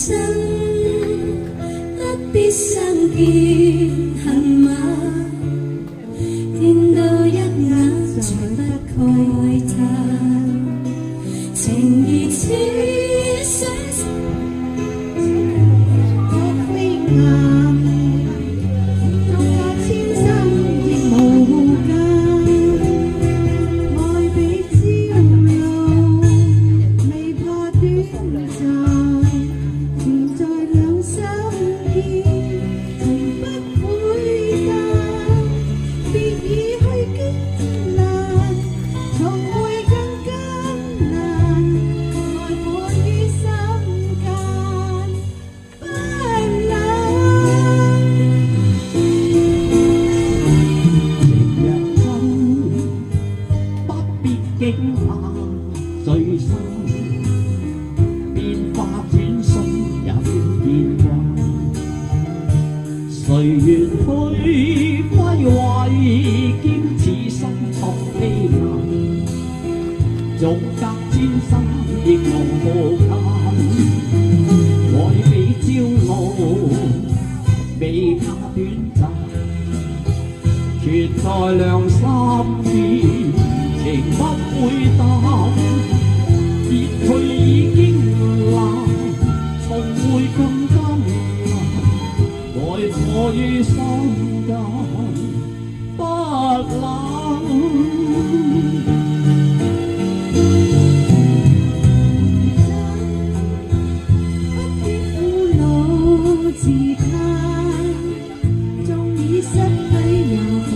真，不必相見恨晚，見到一眼才不慨嘆，情義似水可飛雁，縱隔千山亦無間，愛比朝露，未怕短暫，情在兩心間，情不會淡，別意去經難，從會更艱難，愛火於心間，不冷。情若真，不必驚訝最深，變化轉瞬也變幻。誰願去歸位，兼此心託飛雁，縱隔千山亦無間，愛比朝露，未怕短暫，存在兩心間，情不會淡，別去已經難，重會更艱難，愛火於心間，不冷。不必苦惱自嘆，縱已失去也可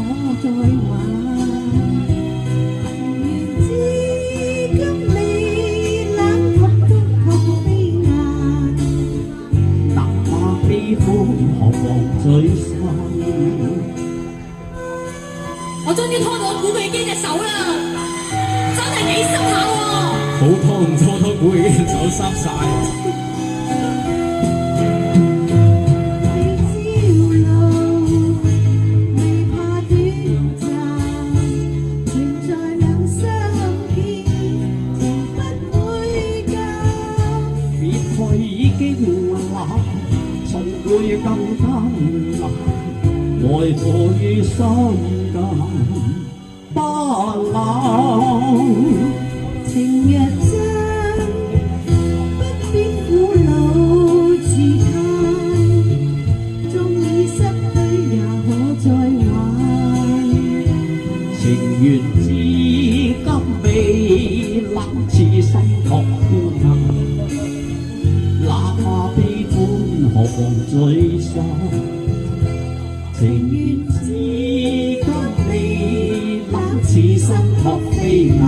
再還。情緣至今未冷卻都確飛雁，哪怕悲歡何妨最深。我終於拖到古巨基隻手啦，真係幾濕下喎！好拖唔拖古巨基隻手濕晒。比朝露，未怕短暫，情在兩心間，情不會減。別去已經難，重會更艱難，愛火於心間，不冷。情若真，不必苦惱自嘆，縱已失去也可再還。情緣至今未冷，似心託孤雁，哪怕悲歡何妨最深。情緣至今未冷，似心託飛雁。